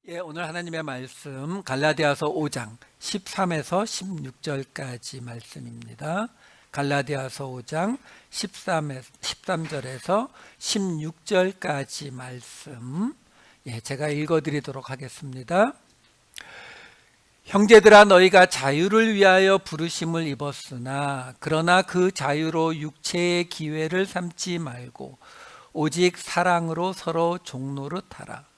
오늘 하나님의 말씀 갈라디아서 5장 13에서 16절까지 말씀입니다. 갈라디아서 5장 13절에서 16절까지 말씀 제가 읽어드리도록 하겠습니다. 형제들아, 너희가 자유를 위하여 부르심을 입었으나 그러나 그 자유로 육체의 기회를 삼지 말고 오직 사랑으로 서로 종노릇하라.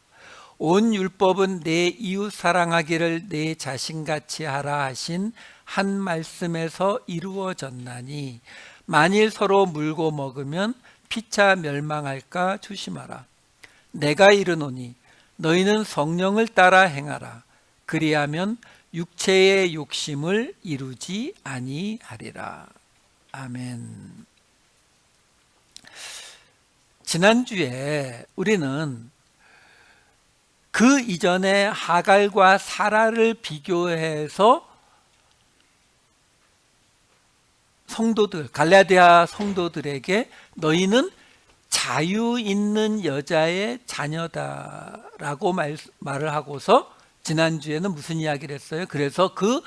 온 율법은 내 이웃 사랑하기를 내 자신같이 하라 하신 한 말씀에서 이루어졌나니 만일 서로 물고 먹으면 피차 멸망할까 조심하라. 내가 이르노니 너희는 성령을 따라 행하라. 그리하면 육체의 욕심을 이루지 아니하리라. 아멘. 지난주에 우리는 그 이전에 하갈과 사라를 비교해서 성도들, 갈라디아 성도들에게 너희는 자유 있는 여자의 자녀다라고 말을 하고서 지난주에는 무슨 이야기를 했어요? 그래서 그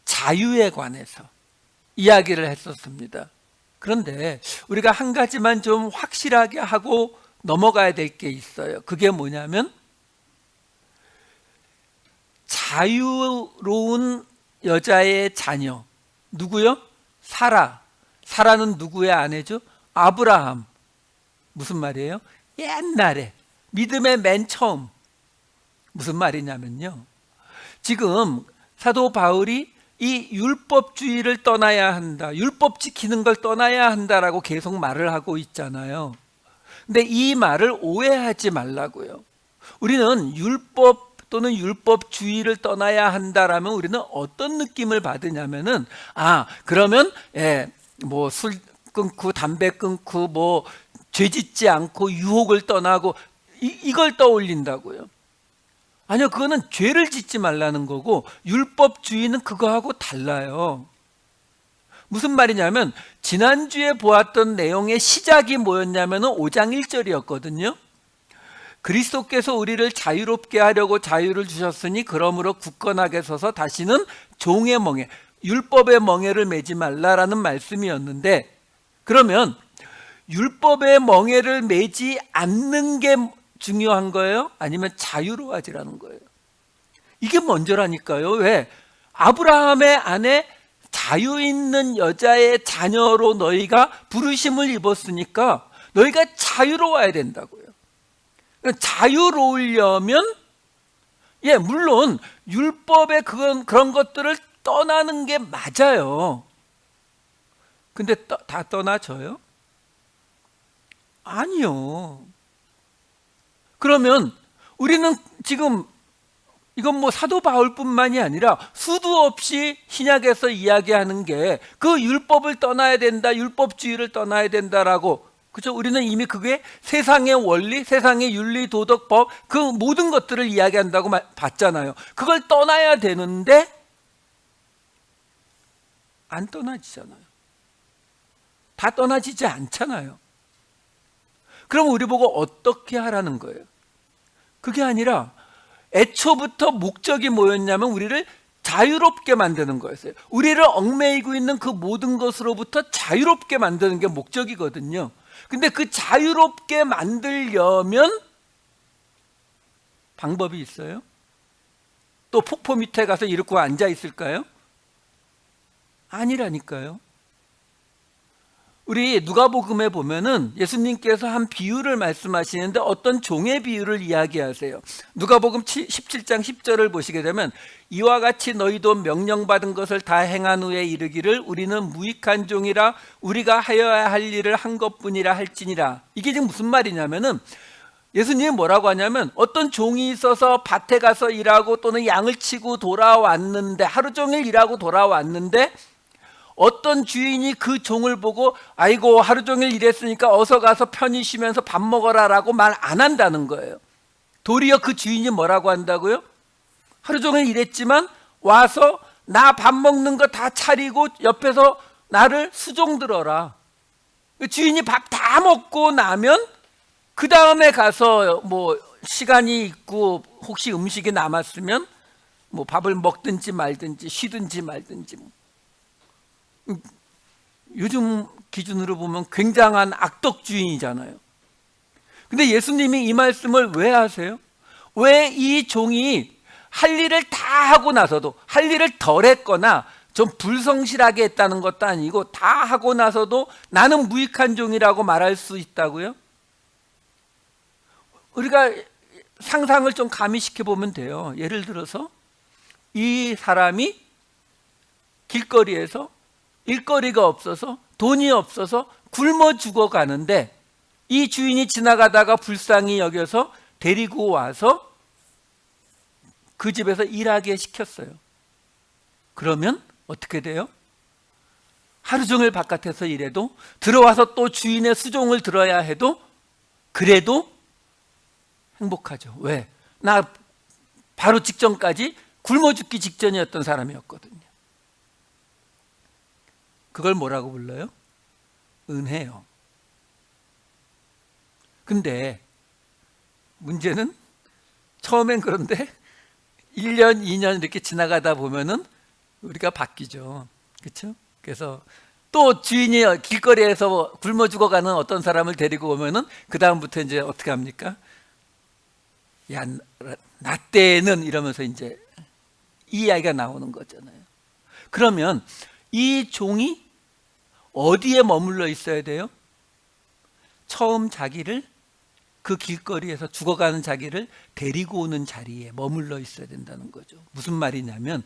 자유에 관해서 이야기를 했었습니다. 그런데 우리가 한 가지만 좀 확실하게 하고 넘어가야 될 게 있어요. 그게 뭐냐면 자유로운 여자의 자녀. 누구요? 사라. 사라는 누구의 아내죠? 아브라함. 무슨 말이에요? 옛날에 믿음의 맨 처음. 무슨 말이냐면요, 지금 사도 바울이 이 율법주의를 떠나야 한다, 율법 지키는 걸 떠나야 한다라고 계속 말을 하고 있잖아요. 근데 이 말을 오해하지 말라고요. 우리는 율법 또는 율법주의를 떠나야 한다라면 우리는 어떤 느낌을 받으냐면은, 그러면 뭐 술 끊고 담배 끊고 뭐 죄 짓지 않고 유혹을 떠나고 이걸 떠올린다고요. 아니요, 그거는 죄를 짓지 말라는 거고 율법주의는 그거하고 달라요. 무슨 말이냐면 지난주에 보았던 내용의 시작이 뭐였냐면 5장 1절이었거든요. 그리스도께서 우리를 자유롭게 하려고 자유를 주셨으니 그러므로 굳건하게 서서 다시는 종의 멍에, 율법의 멍에를 매지 말라라는 말씀이었는데, 그러면 율법의 멍에를 매지 않는 게 중요한 거예요? 아니면 자유로워지라는 거예요? 이게 먼저라니까요. 왜? 아브라함의 아내, 자유 있는 여자의 자녀로 너희가 부르심을 입었으니까 너희가 자유로워야 된다고요. 자유로우려면 물론 율법의 그런 것들을 떠나는 게 맞아요. 근데 다 떠나져요? 아니요. 그러면 우리는 지금 이건 뭐 사도 바울뿐만이 아니라 수도 없이 신약에서 이야기하는 게 그 율법을 떠나야 된다, 율법주의를 떠나야 된다라고, 그렇죠? 우리는 이미 그게 세상의 원리, 세상의 윤리, 도덕법, 그 모든 것들을 이야기한다고 봤잖아요. 그걸 떠나야 되는데 안 떠나지잖아요. 다 떠나지지 않잖아요. 그럼 우리 보고 어떻게 하라는 거예요? 그게 아니라 애초부터 목적이 뭐였냐면 우리를 자유롭게 만드는 거였어요. 우리를 얽매이고 있는 그 모든 것으로부터 자유롭게 만드는 게 목적이거든요. 근데 그 자유롭게 만들려면 방법이 있어요? 또 폭포 밑에 가서 이렇게 앉아 있을까요? 아니라니까요. 우리 누가복음에 보면은 예수님께서 한 비유를 말씀하시는데 어떤 종의 비유를 이야기하세요. 누가복음 17장 10절을 보시게 되면 이와 같이 너희도 명령받은 것을 다 행한 후에 이르기를 우리는 무익한 종이라 우리가 하여야 할 일을 한 것뿐이라 할지니라. 이게 지금 무슨 말이냐면은 예수님이 뭐라고 하냐면 어떤 종이 있어서 밭에 가서 일하고 또는 양을 치고 돌아왔는데, 하루 종일 일하고 돌아왔는데 어떤 주인이 그 종을 보고 아이고 하루 종일 일했으니까 어서 가서 편히 쉬면서 밥 먹어라 라고 말 안 한다는 거예요. 도리어 그 주인이 뭐라고 한다고요? 하루 종일 일했지만 와서 나 밥 먹는 거 다 차리고 옆에서 나를 수종 들어라. 주인이 밥 다 먹고 나면 그 다음에 가서 뭐 시간이 있고 혹시 음식이 남았으면 뭐 밥을 먹든지 말든지 쉬든지 말든지 요즘 기준으로 보면 굉장한 악덕주의이잖아요. 근데 예수님이 이 말씀을 왜 하세요? 왜 이 종이 할 일을 다 하고 나서도, 할 일을 덜 했거나 좀 불성실하게 했다는 것도 아니고 다 하고 나서도 나는 무익한 종이라고 말할 수 있다고요? 우리가 상상을 좀 가미시켜 보면 돼요. 예를 들어서 이 사람이 길거리에서 일거리가 없어서 돈이 없어서 굶어 죽어가는데 이 주인이 지나가다가 불쌍히 여겨서 데리고 와서 그 집에서 일하게 시켰어요. 그러면 어떻게 돼요? 하루 종일 바깥에서 일해도 들어와서 또 주인의 수종을 들어야 해도 그래도 행복하죠. 왜? 나 바로 직전까지 굶어 죽기 직전이었던 사람이었거든요. 그걸 뭐라고 불러요? 은혜요. 근데 문제는 처음엔 그런데 1년, 2년 이렇게 지나가다 보면은 우리가 바뀌죠. 그렇죠? 그래서 또 주인이 길거리에서 굶어 죽어가는 어떤 사람을 데리고 오면은 그 다음부터 이제 어떻게 합니까? 야, 나 때는 이러면서 이제 이 이야기가 나오는 거잖아요. 그러면 이 종이 어디에 머물러 있어야 돼요? 처음 자기를 그 길거리에서 죽어가는 자기를 데리고 오는 자리에 머물러 있어야 된다는 거죠. 무슨 말이냐면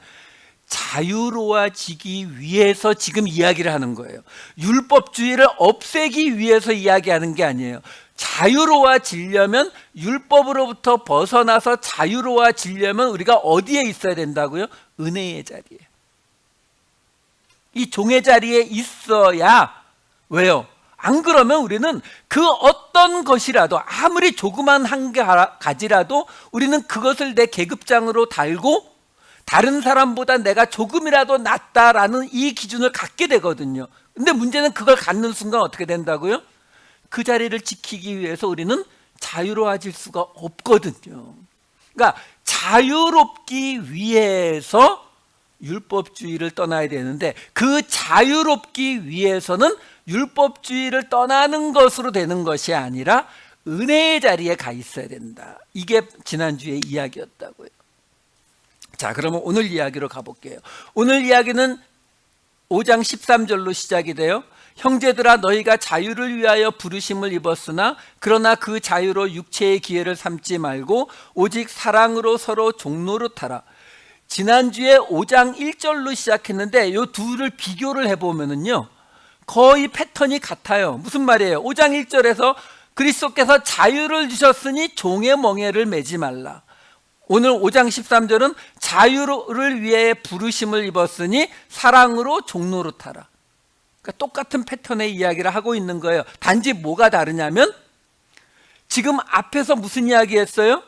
자유로워지기 위해서 지금 이야기를 하는 거예요. 율법주의를 없애기 위해서 이야기하는 게 아니에요. 자유로워지려면, 율법으로부터 벗어나서 자유로워지려면 우리가 어디에 있어야 된다고요? 은혜의 자리에. 이 종의 자리에 있어야, 왜요? 안 그러면 우리는 그 어떤 것이라도, 아무리 조그만 한 가지라도 우리는 그것을 내 계급장으로 달고 다른 사람보다 내가 조금이라도 낫다라는 이 기준을 갖게 되거든요. 근데 문제는 그걸 갖는 순간 어떻게 된다고요? 그 자리를 지키기 위해서 우리는 자유로워질 수가 없거든요. 그러니까 자유롭기 위해서 율법주의를 떠나야 되는데, 그 자유롭기 위해서는 율법주의를 떠나는 것으로 되는 것이 아니라 은혜의 자리에 가 있어야 된다. 이게 지난주의 이야기였다고요. 자, 그러면 오늘 이야기로 가볼게요. 오늘 이야기는 5장 13절로 시작이 돼요. 형제들아, 너희가 자유를 위하여 부르심을 입었으나 그러나 그 자유로 육체의 기회를 삼지 말고 오직 사랑으로 서로 종노릇하라. 지난주에 5장 1절로 시작했는데 이 둘을 비교를 해보면은요, 거의 패턴이 같아요. 무슨 말이에요? 5장 1절에서 그리스도께서 자유를 주셨으니 종의 멍에를 매지 말라. 오늘 5장 13절은 자유를 위해 부르심을 입었으니 사랑으로 종노릇하라. 그러니까 똑같은 패턴의 이야기를 하고 있는 거예요. 단지 뭐가 다르냐면 지금 앞에서 무슨 이야기 했어요?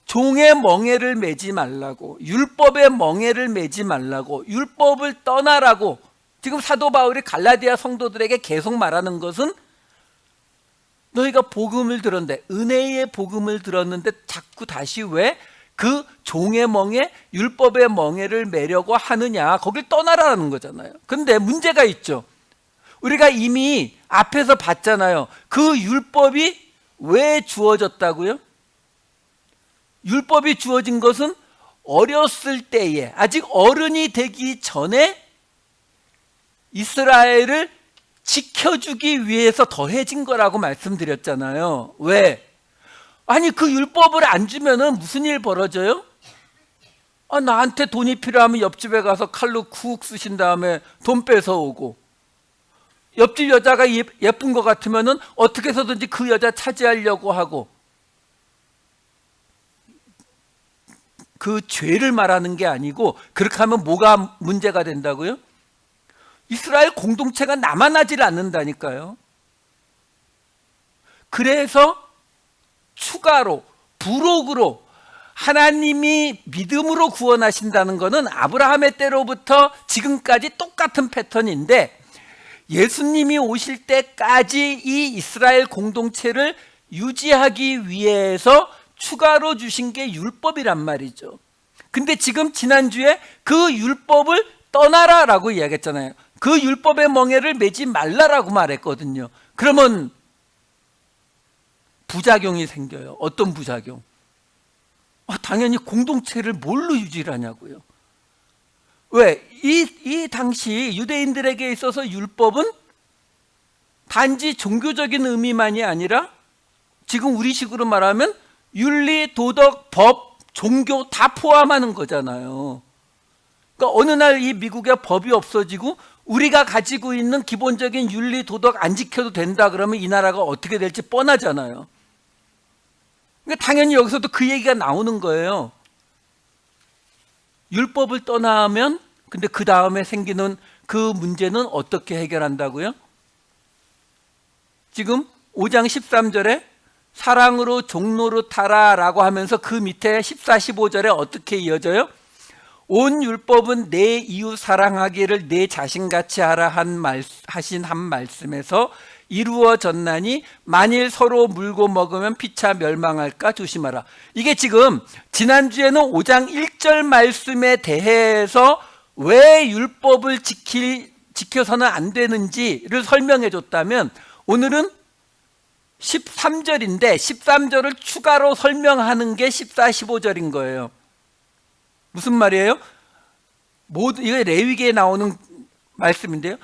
종의 멍에를 매지 말라고, 율법의 멍에를 매지 말라고, 율법을 떠나라고 지금 사도 바울이 갈라디아 성도들에게 계속 말하는 것은, 너희가 복음을 들었는데, 은혜의 복음을 들었는데 자꾸 다시 왜 그 종의 멍에, 율법의 멍에를 매려고 하느냐, 거길 떠나라는 거잖아요. 근데 문제가 있죠. 우리가 이미 앞에서 봤잖아요. 그 율법이 왜 주어졌다고요? 율법이 주어진 것은 어렸을 때에, 아직 어른이 되기 전에 이스라엘을 지켜주기 위해서 더해진 거라고 말씀드렸잖아요. 왜? 아니, 그 율법을 안 주면은 무슨 일 벌어져요? 나한테 돈이 필요하면 옆집에 가서 칼로 쿡 쑤신 다음에 돈 뺏어오고, 옆집 여자가 예쁜 것 같으면은 어떻게 해서든지 그 여자 차지하려고 하고, 그 죄를 말하는 게 아니고, 그렇게 하면 뭐가 문제가 된다고요? 이스라엘 공동체가 남아나질 않는다니까요. 그래서 추가로, 부록으로 하나님이 믿음으로 구원하신다는 것은 아브라함의 때로부터 지금까지 똑같은 패턴인데, 예수님이 오실 때까지 이 이스라엘 공동체를 유지하기 위해서 추가로 주신 게 율법이란 말이죠. 근데 지금 지난주에 그 율법을 떠나라라고 이야기했잖아요. 그 율법의 멍에를 매지 말라라고 말했거든요. 그러면 부작용이 생겨요. 어떤 부작용? 당연히 공동체를 뭘로 유지를 하냐고요. 왜? 이 당시 유대인들에게 있어서 율법은 단지 종교적인 의미만이 아니라 지금 우리식으로 말하면 윤리, 도덕, 법, 종교 다 포함하는 거잖아요. 그러니까 어느 날 이 미국에 법이 없어지고 우리가 가지고 있는 기본적인 윤리, 도덕 안 지켜도 된다 그러면 이 나라가 어떻게 될지 뻔하잖아요. 그러니까 당연히 여기서도 그 얘기가 나오는 거예요. 율법을 떠나면 근데 그 다음에 생기는 그 문제는 어떻게 해결한다고요? 지금 5장 13절에 사랑으로 종노릇하라 라고 하면서 그 밑에 14, 15절에 어떻게 이어져요? 온 율법은 내 이웃 사랑하기를 내 자신같이 하라 하신 한 말씀에서 이루어졌나니 만일 서로 물고 먹으면 피차 멸망할까 조심하라. 이게 지금 지난주에는 5장 1절 말씀에 대해서 왜 율법을 지켜서는 안 되는지를 설명해 줬다면 오늘은 13절인데 13절을 추가로 설명하는 게 14, 15절인 거예요. 무슨 말이에요? 이게 레위기에 나오는 말씀인데요.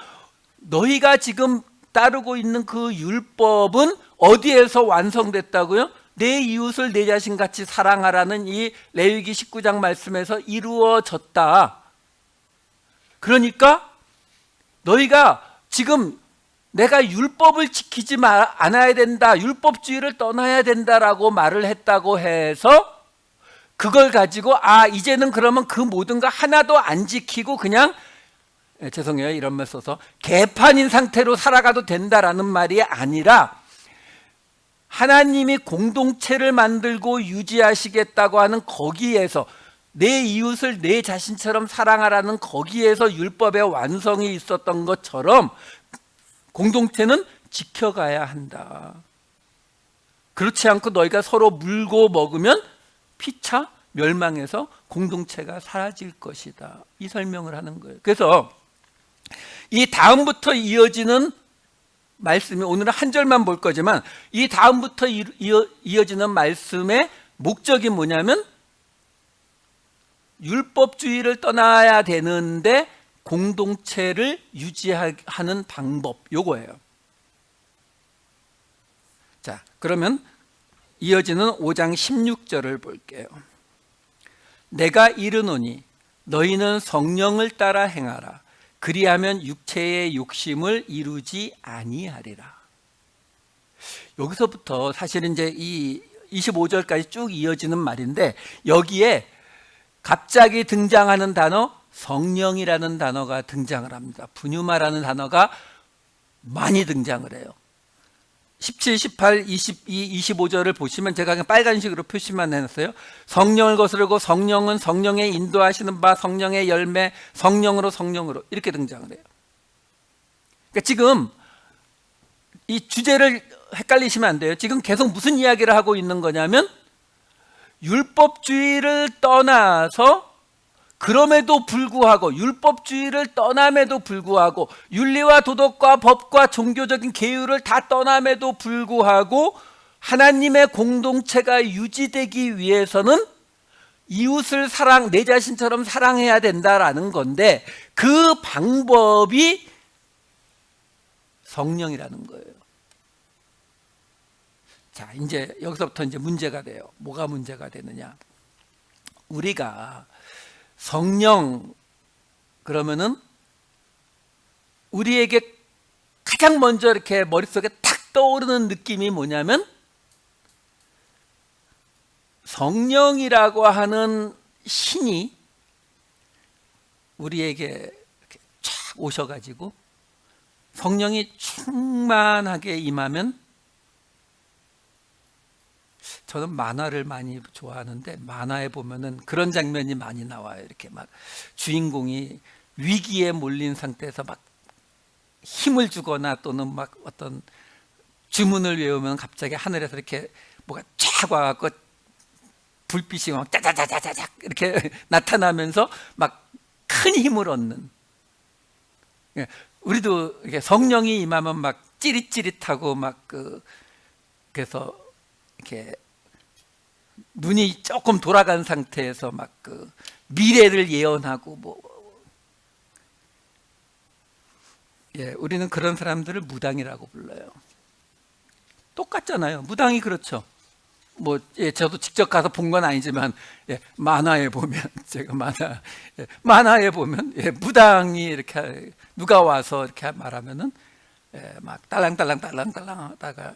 너희가 지금 따르고 있는 그 율법은 어디에서 완성됐다고요? 내 이웃을 내 자신같이 사랑하라는 이 레위기 19장 말씀에서 이루어졌다. 그러니까 너희가 지금 내가 율법을 지키지 않아야 된다, 율법주의를 떠나야 된다라고 말을 했다고 해서 그걸 가지고 이제는 그러면 그 모든 거 하나도 안 지키고 그냥 죄송해요 이런 말 써서 개판인 상태로 살아가도 된다라는 말이 아니라 하나님이 공동체를 만들고 유지하시겠다고 하는 거기에서 내 이웃을 내 자신처럼 사랑하라는 거기에서 율법의 완성이 있었던 것처럼 공동체는 지켜가야 한다. 그렇지 않고 너희가 서로 물고 먹으면 피차 멸망해서 공동체가 사라질 것이다. 이 설명을 하는 거예요. 그래서 이 다음부터 이어지는 말씀이 오늘은 한 절만 볼 거지만 이 다음부터 이어지는 말씀의 목적이 뭐냐면 율법주의를 떠나야 되는데 공동체를 유지하는 방법 요거예요. 자, 그러면 이어지는 5장 16절을 볼게요. 내가 이르노니 너희는 성령을 따라 행하라. 그리하면 육체의 욕심을 이루지 아니하리라. 여기서부터 사실은 이제 이 25절까지 쭉 이어지는 말인데 여기에 갑자기 등장하는 단어 성령이라는 단어가 등장을 합니다. 푸뉴마라는 단어가 많이 등장을 해요. 17, 18, 22, 25절을 보시면 제가 그냥 빨간색으로 표시만 해놨어요. 성령을 거스르고 성령은 성령의 인도하시는 바 성령의 열매 성령으로 이렇게 등장을 해요. 그러니까 지금 이 주제를 헷갈리시면 안 돼요. 지금 계속 무슨 이야기를 하고 있는 거냐면 율법주의를 떠나서 그럼에도 불구하고 율법주의를 떠남에도 불구하고 윤리와 도덕과 법과 종교적인 계율을 다 떠남에도 불구하고 하나님의 공동체가 유지되기 위해서는 이웃을 내 자신처럼 사랑해야 된다라는 건데 그 방법이 성령이라는 거예요. 자, 이제 여기서부터 이제 문제가 돼요. 뭐가 문제가 되느냐? 우리가 성령 그러면은 우리에게 가장 먼저 이렇게 머릿속에 탁 떠오르는 느낌이 뭐냐면 성령이라고 하는 신이 우리에게 이렇게 쫙 오셔가지고 성령이 충만하게 임하면 저는 만화를 많이 좋아하는데 만화에 보면은 그런 장면이 많이 나와요. 이렇게 막 주인공이 위기에 몰린 상태에서 막 힘을 주거나 또는 막 어떤 주문을 외우면 갑자기 하늘에서 이렇게 뭐가 쫙 와갖고 불빛이 막 짜자자자자작 이렇게 나타나면서 막 큰 힘을 얻는. 우리도 이렇게 성령이 임하면 막 찌릿찌릿하고 막 그래서 이렇게 눈이 조금 돌아간 상태에서 막 미래를 예언하고 뭐. 우리는 그런 사람들을 무당이라고 불러요. 똑같잖아요. 무당이 그렇죠. 뭐 저도 직접 가서 본 건 아니지만 만화에 보면 제가 만화에 보면 무당이 이렇게 누가 와서 이렇게 말하면은 막 딸랑딸랑 하다가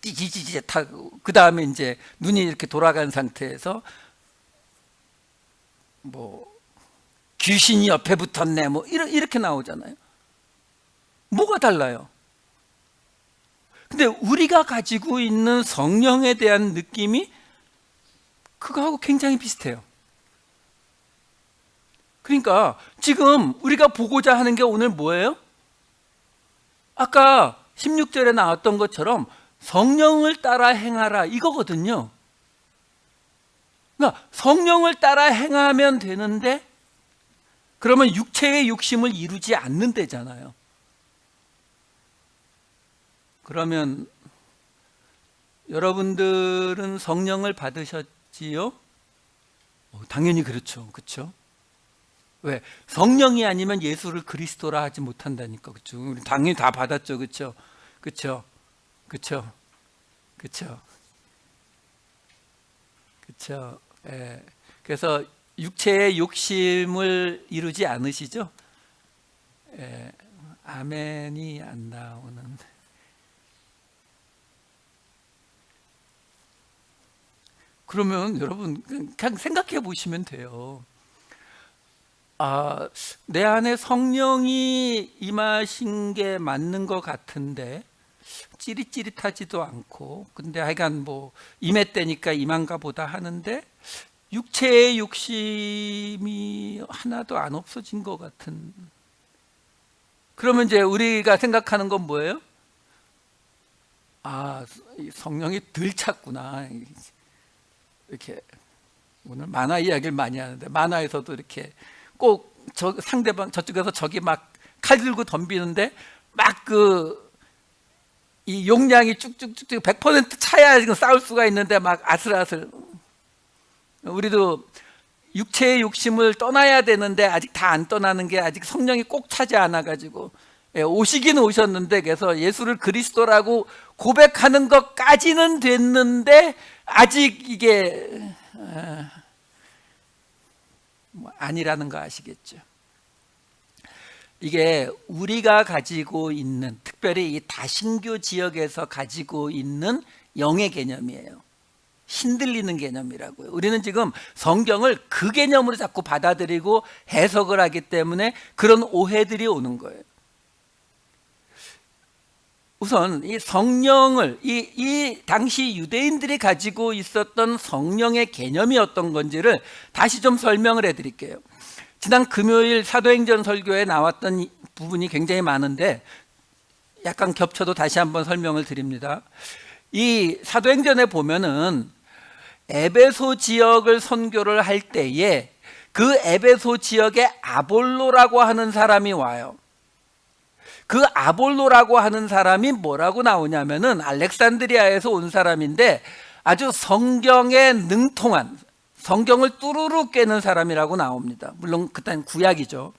찌찌찌찌 타고 그 다음에 이제 눈이 이렇게 돌아간 상태에서 뭐 귀신이 옆에 붙었네 뭐 이렇게 나오잖아요. 뭐가 달라요? 근데 우리가 가지고 있는 성령에 대한 느낌이 그거하고 굉장히 비슷해요. 그러니까 지금 우리가 보고자 하는 게 오늘 뭐예요? 아까 16절에 나왔던 것처럼 성령을 따라 행하라 이거거든요. 그러니까 성령을 따라 행하면 되는데 그러면 육체의 욕심을 이루지 않는다잖아요. 그러면 여러분들은 성령을 받으셨지요? 당연히 그렇죠. 그렇죠? 왜? 성령이 아니면 예수를 그리스도라 하지 못한다니까. 그렇죠? 우리 당연히 다 받았죠. 그렇죠? 그렇죠? 그렇죠? 그렇죠? 그렇죠? 예. 그래서 육체의 욕심을 이루지 않으시죠? 예. 아멘이 안 나오는. 그러면 여러분 그냥 생각해 보시면 돼요. 내 안에 성령이 임하신 게 맞는 것 같은데 찌릿찌릿하지도 않고 근데 하여간 뭐 임했다니까 임한가 보다 하는데 육체의 욕심이 하나도 안 없어진 것 같은. 그러면 이제 우리가 생각하는 건 뭐예요? 성령이 덜 찼구나. 이렇게 오늘 만화 이야기를 많이 하는데 만화에서도 이렇게 꼭 상대방 저쪽에서 적이 막 칼 들고 덤비는데 막 이 용량이 쭉쭉쭉쭉 100% 차야 지금 싸울 수가 있는데 막 아슬아슬. 우리도 육체의 욕심을 떠나야 되는데 아직 다 안 떠나는 게 아직 성령이 꼭 차지 않아 가지고 오시기는 오셨는데 그래서 예수를 그리스도라고 고백하는 것까지는 됐는데 아직 이게 아니라는 거 아시겠죠? 이게 우리가 가지고 있는 특별히 이 다신교 지역에서 가지고 있는 영의 개념이에요. 흔들리는 개념이라고요. 우리는 지금 성경을 그 개념으로 자꾸 받아들이고 해석을 하기 때문에 그런 오해들이 오는 거예요. 우선 이 성령을 이 당시 유대인들이 가지고 있었던 성령의 개념이 어떤 건지를 다시 좀 설명을 해드릴게요. 지난 금요일 사도행전 설교에 나왔던 부분이 굉장히 많은데 약간 겹쳐도 다시 한번 설명을 드립니다. 이 사도행전에 보면은 에베소 지역을 선교를 할 때에 그 에베소 지역에 아볼로라고 하는 사람이 와요. 그 아볼로라고 하는 사람이 뭐라고 나오냐면은 알렉산드리아에서 온 사람인데 아주 성경에 능통한, 성경을 뚜루루 깨는 사람이라고 나옵니다. 물론 그땐 구약이죠.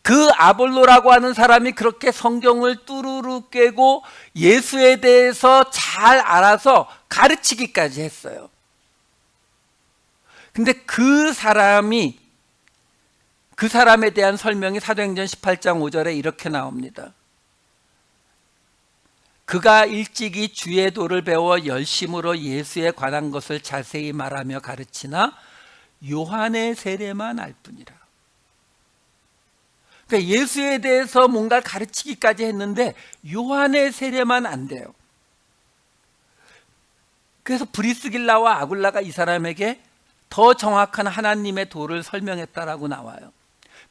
그 아볼로라고 하는 사람이 그렇게 성경을 뚜루루 깨고 예수에 대해서 잘 알아서 가르치기까지 했어요. 근데 그 사람에 대한 설명이 사도행전 18장 5절에 이렇게 나옵니다. 그가 일찍이 주의 도를 배워 열심으로 예수에 관한 것을 자세히 말하며 가르치나 요한의 세례만 알 뿐이라. 그러니까 예수에 대해서 뭔가 가르치기까지 했는데 요한의 세례만 안 돼요. 그래서 브리스길라와 아굴라가 이 사람에게 더 정확한 하나님의 도를 설명했다라고 나와요.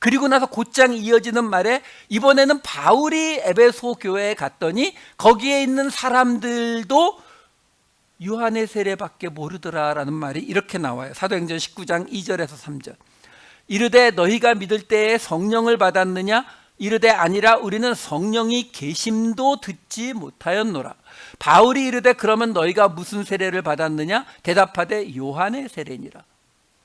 그리고 나서 곧장 이어지는 말에 이번에는 바울이 에베소 교회에 갔더니 거기에 있는 사람들도 요한의 세례밖에 모르더라라는 말이 이렇게 나와요. 사도행전 19장 2절에서 3절. 이르되 너희가 믿을 때에 성령을 받았느냐? 이르되 아니라 우리는 성령이 계심도 듣지 못하였노라. 바울이 이르되 그러면 너희가 무슨 세례를 받았느냐? 대답하되 요한의 세례니라.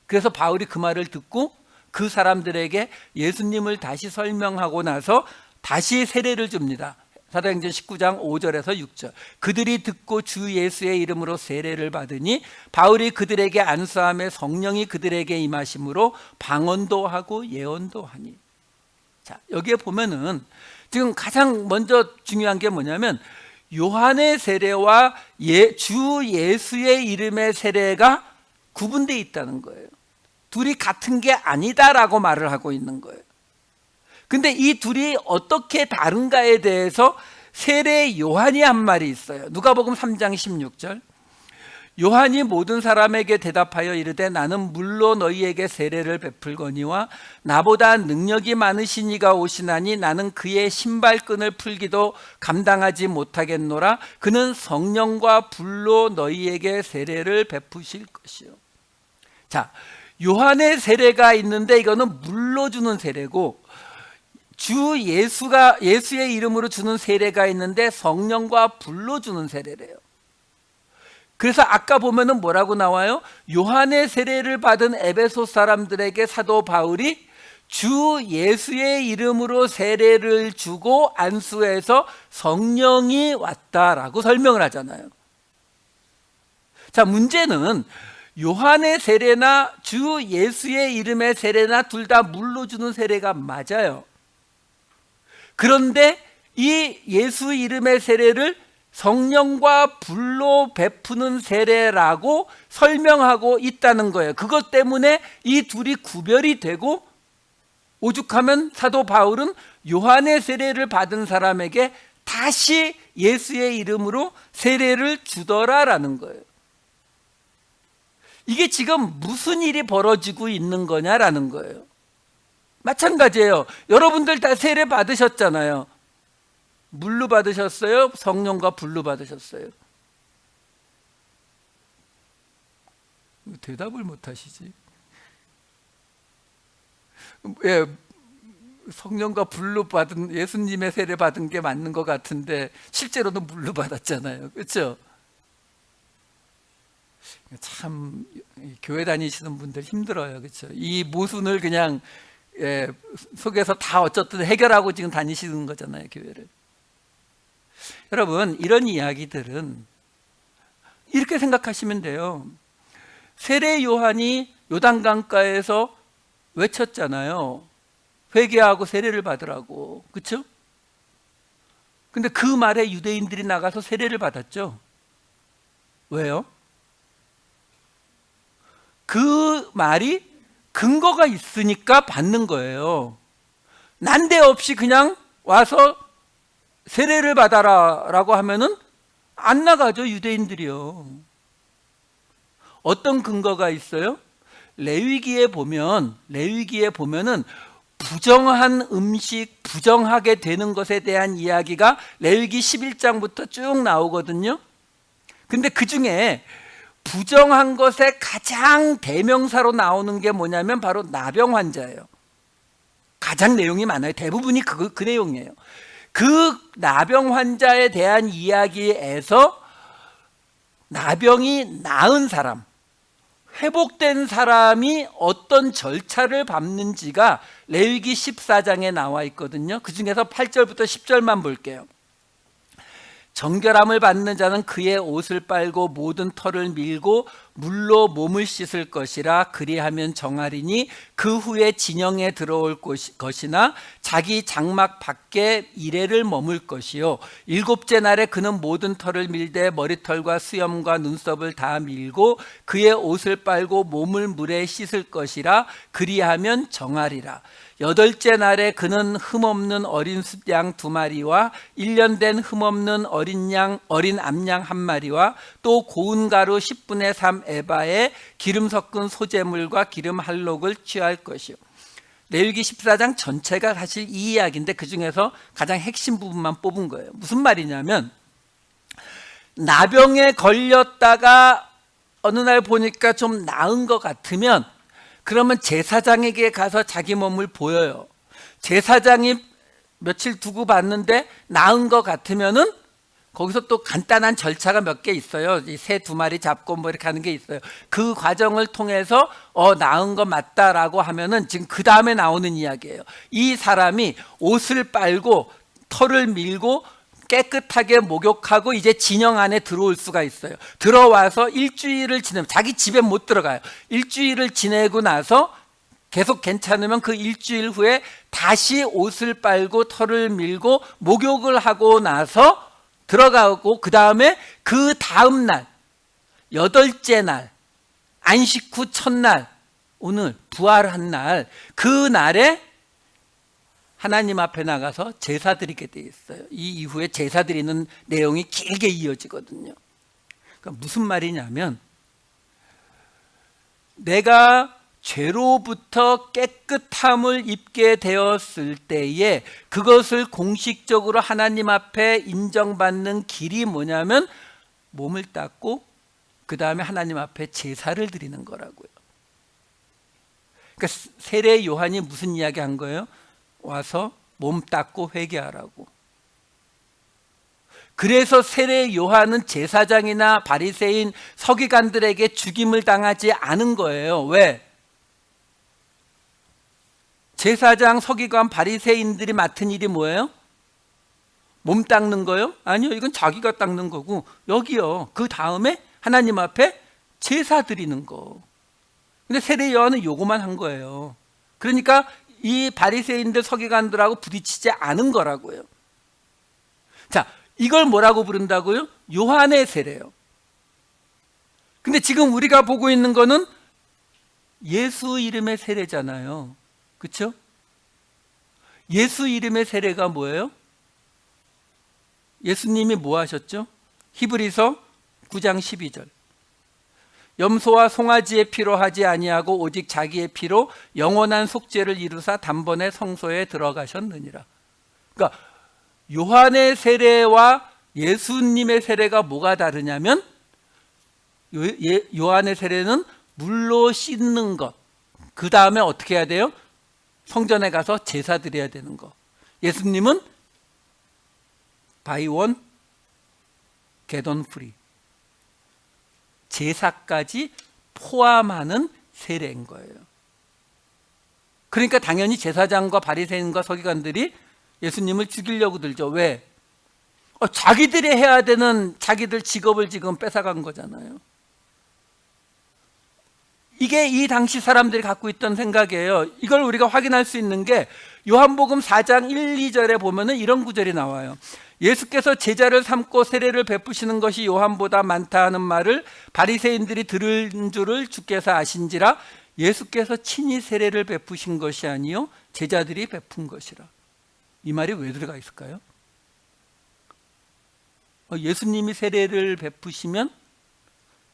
그래서 바울이 그 말을 듣고 그 사람들에게 예수님을 다시 설명하고 나서 다시 세례를 줍니다. 사도행전 19장 5절에서 6절. 그들이 듣고 주 예수의 이름으로 세례를 받으니 바울이 그들에게 안수함에 성령이 그들에게 임하심으로 방언도 하고 예언도 하니. 자, 여기에 보면은 지금 가장 먼저 중요한 게 뭐냐면 요한의 세례와 주 예수의 이름의 세례가 구분되어 있다는 거예요. 둘이 같은 게 아니다라고 말을 하고 있는 거예요. 근데 이 둘이 어떻게 다른가에 대해서 세례 요한이 한 말이 있어요. 누가복음 3장 16절. 요한이 모든 사람에게 대답하여 이르되 나는 물로 너희에게 세례를 베풀거니와 나보다 능력이 많으신 이가 오시나니 나는 그의 신발끈을 풀기도 감당하지 못하겠노라. 그는 성령과 불로 너희에게 세례를 베푸실 것이요. 자, 요한의 세례가 있는데 이거는 물로 주는 세례고 주 예수의 이름으로 주는 세례가 있는데 성령과 불로 주는 세례래요. 그래서 아까 보면은 뭐라고 나와요? 요한의 세례를 받은 에베소 사람들에게 사도 바울이 주 예수의 이름으로 세례를 주고 안수해서 성령이 왔다라고 설명을 하잖아요. 자, 문제는 요한의 세례나 주 예수의 이름의 세례나 둘 다 물로 주는 세례가 맞아요. 그런데 이 예수 이름의 세례를 성령과 불로 베푸는 세례라고 설명하고 있다는 거예요. 그것 때문에 이 둘이 구별이 되고 오죽하면 사도 바울은 요한의 세례를 받은 사람에게 다시 예수의 이름으로 세례를 주더라라는 거예요. 이게 지금 무슨 일이 벌어지고 있는 거냐라는 거예요. 마찬가지예요. 여러분들 다 세례 받으셨잖아요. 물로 받으셨어요? 성령과 불로 받으셨어요? 대답을 못 하시지. 예, 성령과 불로 받은 예수님의 세례 받은 게 맞는 것 같은데 실제로는 물로 받았잖아요. 그렇죠? 참 교회 다니시는 분들 힘들어요. 그렇죠? 이 모순을 그냥 속에서 다 어쨌든 해결하고 지금 다니시는 거잖아요, 교회를. 여러분, 이런 이야기들은 이렇게 생각하시면 돼요. 세례 요한이 요단강가에서 외쳤잖아요. 회개하고 세례를 받으라고. 그렇죠? 근데 그 말에 유대인들이 나가서 세례를 받았죠. 왜요? 그 말이 근거가 있으니까 받는 거예요. 난데없이 그냥 와서 세례를 받아라 라고 하면은 안 나가죠, 유대인들이요. 어떤 근거가 있어요? 레위기에 보면은 부정한 음식, 부정하게 되는 것에 대한 이야기가 레위기 11장부터 쭉 나오거든요. 근데 그 중에 부정한 것의 가장 대명사로 나오는 게 뭐냐면 바로 나병 환자예요. 가장 내용이 많아요. 대부분이 그 내용이에요. 그 나병 환자에 대한 이야기에서 나병이 나은 사람, 회복된 사람이 어떤 절차를 밟는지가 레위기 14장에 나와 있거든요. 그 중에서 8절부터 10절만 볼게요. 정결함을 받는 자는 그의 옷을 빨고 모든 털을 밀고 물로 몸을 씻을 것이라. 그리하면 정하리니 그 후에 진영에 들어올 것이나 자기 장막 밖에 이레를 머물 것이요. 일곱째 날에 그는 모든 털을 밀되 머리털과 수염과 눈썹을 다 밀고 그의 옷을 빨고 몸을 물에 씻을 것이라. 그리하면 정하리라. 여덟째 날에 그는 흠없는 어린 숫양 2마리와 1년 된 흠없는 어린 암양 1마리와 또 고운 가루 10분의 3 에바에 기름 섞은 소재물과 기름 할록을 취할 것이요. 레위기 14장 전체가 사실 이 이야기인데 그중에서 가장 핵심 부분만 뽑은 거예요. 무슨 말이냐면 나병에 걸렸다가 어느 날 보니까 좀 나은 것 같으면 그러면 제사장에게 가서 자기 몸을 보여요. 제사장이 며칠 두고 봤는데 나은 것 같으면은 거기서 또 간단한 절차가 몇 개 있어요. 새 2마리 잡고 뭐 이렇게 하는 게 있어요. 그 과정을 통해서 나은 거 맞다라고 하면은 지금 그 다음에 나오는 이야기예요. 이 사람이 옷을 빨고 털을 밀고 깨끗하게 목욕하고 이제 진영 안에 들어올 수가 있어요. 들어와서 일주일을 지내면 자기 집에 못 들어가요. 일주일을 지내고 나서 계속 괜찮으면 그 일주일 후에 다시 옷을 빨고 털을 밀고 목욕을 하고 나서 들어가고 그 다음에 그 다음 날 8째 날 안식 후 첫날 오늘 부활한 날 그 날에 하나님 앞에 나가서 제사 드리게 돼 있어요. 이 이후에 제사 드리는 내용이 길게 이어지거든요. 그러니까 무슨 말이냐면 내가 죄로부터 깨끗함을 입게 되었을 때에 그것을 공식적으로 하나님 앞에 인정받는 길이 뭐냐면 몸을 닦고 그 다음에 하나님 앞에 제사를 드리는 거라고요. 그러니까 세례 요한이 무슨 이야기 한 거예요? 와서 몸 닦고 회개하라고. 그래서 세례 요한은 제사장이나 바리새인 서기관들에게 죽임을 당하지 않은 거예요. 왜? 제사장, 서기관, 바리새인들이 맡은 일이 뭐예요? 몸 닦는 거요? 아니요, 이건 자기가 닦는 거고 여기요. 그 다음에 하나님 앞에 제사 드리는 거. 근데 세례 요한은 요거만 한 거예요. 그러니까 이 바리새인들 서기관들하고 부딪히지 않은 거라고요. 자, 이걸 뭐라고 부른다고요? 요한의 세례요. 근데 지금 우리가 보고 있는 거는 예수 이름의 세례잖아요. 그렇죠? 예수 이름의 세례가 뭐예요? 예수님이 뭐 하셨죠? 히브리서 9장 12절. 염소와 송아지의 피로 하지 아니하고 오직 자기의 피로 영원한 속죄를 이루사 단번에 성소에 들어가셨느니라. 그러니까 요한의 세례와 예수님의 세례가 뭐가 다르냐면 요한의 세례는 물로 씻는 것, 그 다음에 어떻게 해야 돼요? 성전에 가서 제사 드려야 되는 거. 예수님은 buy one, get one free. 제사까지 포함하는 세례인 거예요. 그러니까 당연히 제사장과 바리새인과 서기관들이 예수님을 죽이려고 들죠. 왜? 자기들이 해야 되는 자기들 직업을 지금 뺏어간 거잖아요. 이게 이 당시 사람들이 갖고 있던 생각이에요. 이걸 우리가 확인할 수 있는 게 요한복음 4장 1, 2절에 보면은 이런 구절이 나와요. 예수께서 제자를 삼고 세례를 베푸시는 것이 요한보다 많다 하는 말을 바리새인들이 들은 줄을 주께서 아신지라. 예수께서 친히 세례를 베푸신 것이 아니요 제자들이 베푼 것이라. 이 말이 왜 들어가 있을까요? 예수님이 세례를 베푸시면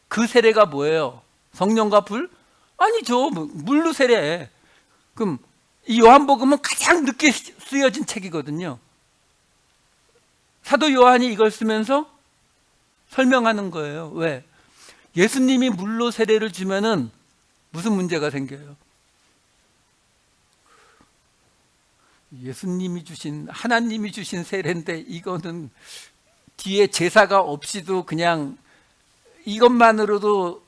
그 세례가 뭐예요? 성령과 불? 아니죠. 물로 세례. 그럼 이 요한복음은 가장 늦게 쓰여진 책이거든요. 사도 요한이 이걸 쓰면서 설명하는 거예요. 왜? 예수님이 물로 세례를 주면은 무슨 문제가 생겨요? 예수님이 주신, 하나님이 주신 세례인데 이거는 뒤에 제사가 없이도 그냥 이것만으로도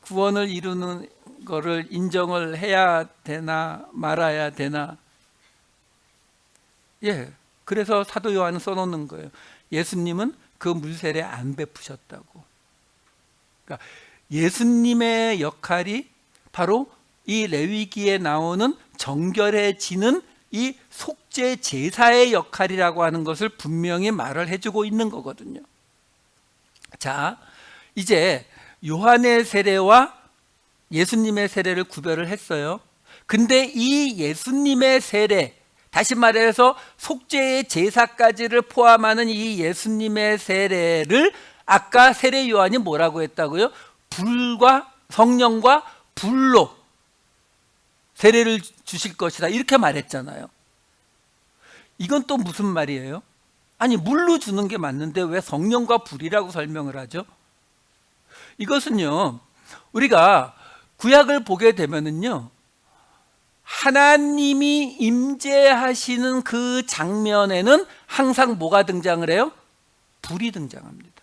구원을 이루는 거를 인정을 해야 되나 말아야 되나? 예. 그래서 사도 요한은 써놓는 거예요. 예수님은 그 물세례 안 베푸셨다고. 그러니까 예수님의 역할이 바로 이 레위기에 나오는 정결해지는 이 속죄 제사의 역할이라고 하는 것을 분명히 말을 해주고 있는 거거든요. 자, 이제 요한의 세례와 예수님의 세례를 구별을 했어요. 근데 이 예수님의 세례, 다시 말해서 속죄의 제사까지를 포함하는 이 예수님의 세례를 아까 세례 요한이 뭐라고 했다고요? 불과 성령과 불로 세례를 주실 것이다 이렇게 말했잖아요. 이건 또 무슨 말이에요? 아니 물로 주는 게 맞는데 왜 성령과 불이라고 설명을 하죠? 이것은요 우리가 구약을 보게 되면은요 하나님이 임재하시는 그 장면에는 항상 뭐가 등장을 해요? 불이 등장합니다.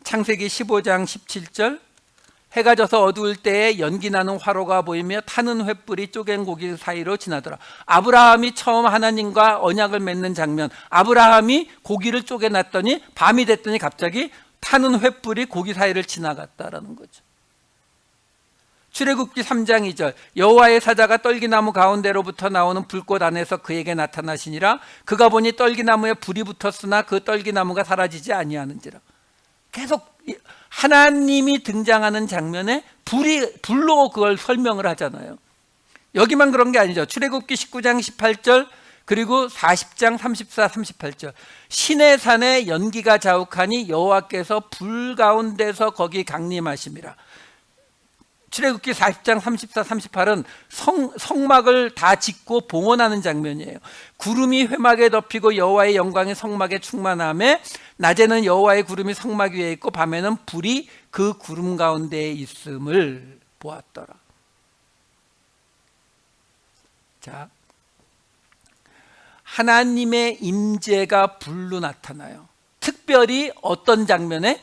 창세기 15장 17절 해가 져서 어두울 때에 연기 나는 화로가 보이며 타는 횃불이 쪼갠 고기 사이로 지나더라. 아브라함이 처음 하나님과 언약을 맺는 장면, 아브라함이 고기를 쪼개놨더니 밤이 됐더니 갑자기 타는 횃불이 고기 사이를 지나갔다라는 거죠. 출애굽기 3장 2절 여호와의 사자가 떨기나무 가운데로부터 나오는 불꽃 안에서 그에게 나타나시니라. 그가 보니 떨기나무에 불이 붙었으나 그 떨기나무가 사라지지 아니하는지라. 계속 하나님이 등장하는 장면에 불로 그걸 설명을 하잖아요. 여기만 그런 게 아니죠. 출애굽기 19장 18절 그리고 40장 34, 38절 시내 산에 연기가 자욱하니 여호와께서 불 가운데서 거기 강림하심이라. 출애굽기 40장 34, 38은 성막을 다 짓고 봉헌하는 장면이에요. 구름이 회막에 덮이고 여호와의 영광이 성막에 충만하며 낮에는 여호와의 구름이 성막 위에 있고 밤에는 불이 그 구름 가운데에 있음을 보았더라. 자, 하나님의 임재가 불로 나타나요. 특별히 어떤 장면에?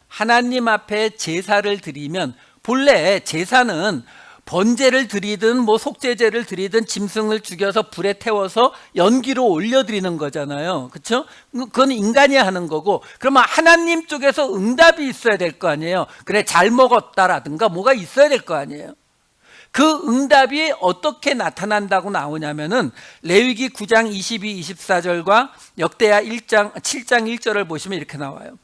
하나님 앞에 제사를 드리면 본래 제사는 번제를 드리든 뭐 속죄제를 드리든 짐승을 죽여서 불에 태워서 연기로 올려드리는 거잖아요. 그렇죠? 그건 인간이 하는 거고 그러면 하나님 쪽에서 응답이 있어야 될 거 아니에요. 그래 잘 먹었다라든가 뭐가 있어야 될 거 아니에요. 그 응답이 어떻게 나타난다고 나오냐면은 레위기 9장 22, 24절과 역대하 7장 1절을 보시면 이렇게 나와요.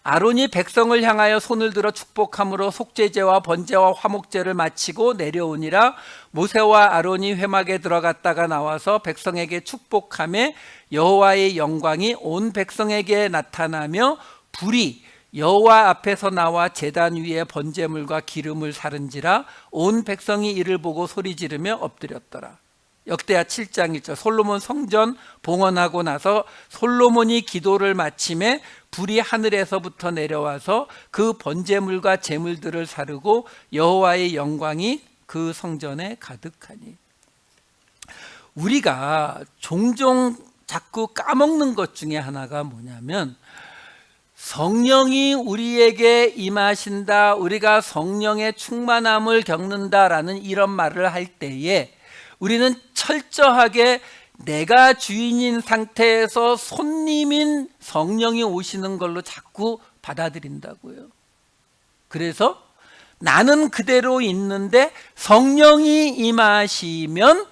아론이 백성을 향하여 손을 들어 축복함으로 속죄제와 번제와 화목제를 마치고 내려오니라. 모세와 아론이 회막에 들어갔다가 나와서 백성에게 축복하매 여호와의 영광이 온 백성에게 나타나며 불이 여호와 앞에서 나와 제단 위에 번제물과 기름을 사른지라. 온 백성이 이를 보고 소리 지르며 엎드렸더라. 역대하 7장 1절 솔로몬 성전 봉헌하고 나서 솔로몬이 기도를 마침에 불이 하늘에서부터 내려와서 그 번제물과 제물들을 사르고 여호와의 영광이 그 성전에 가득하니. 우리가 종종 자꾸 까먹는 것 중에 하나가 뭐냐면 성령이 우리에게 임하신다, 우리가 성령의 충만함을 겪는다라는 이런 말을 할 때에 우리는 철저하게 내가 주인인 상태에서 손님인 성령이 오시는 걸로 자꾸 받아들인다고요. 그래서 나는 그대로 있는데 성령이 임하시면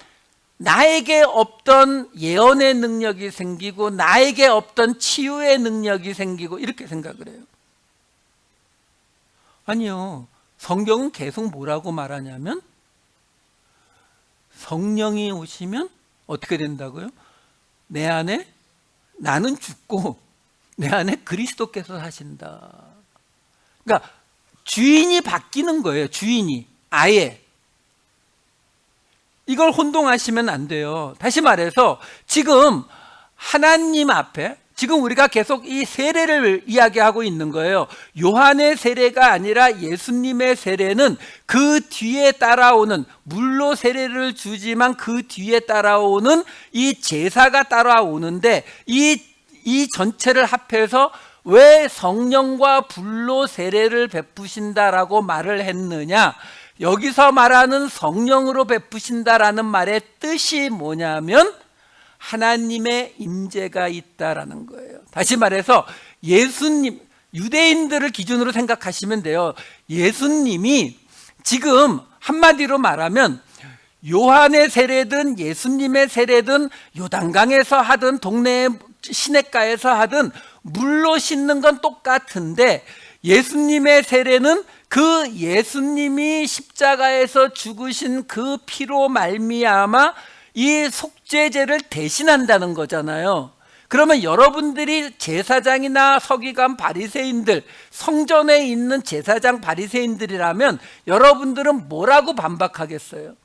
나에게 없던 예언의 능력이 생기고 나에게 없던 치유의 능력이 생기고 이렇게 생각을 해요. 아니요. 성경은 계속 뭐라고 말하냐면 성령이 오시면 어떻게 된다고요? 내 안에 나는 죽고 내 안에 그리스도께서 사신다. 그러니까 주인이 바뀌는 거예요. 주인이 아예. 이걸 혼동하시면 안 돼요. 다시 말해서 지금 하나님 앞에 지금 우리가 계속 이 세례를 이야기하고 있는 거예요. 요한의 세례가 아니라 예수님의 세례는 그 뒤에 따라오는, 물로 세례를 주지만 그 뒤에 따라오는 이 제사가 따라오는데 이 전체를 합해서 왜 성령과 불로 세례를 베푸신다라고 말을 했느냐? 여기서 말하는 성령으로 베푸신다라는 말의 뜻이 뭐냐면 하나님의 임재가 있다라는 거예요. 다시 말해서 예수님, 유대인들을 기준으로 생각하시면 돼요. 예수님이 지금 한마디로 말하면 요한의 세례든 예수님의 세례든 요단강에서 하든 동네 시냇가에서 하든 물로 씻는 건 똑같은데 예수님의 세례는 그 예수님이 십자가에서 죽으신 그 피로 말미암아 이 속죄제를 대신한다는 거잖아요. 그러면 여러분들이 제사장이나 서기관 바리새인들, 성전에 있는 제사장 바리새인들이라면 여러분들은 뭐라고 반박하겠어요?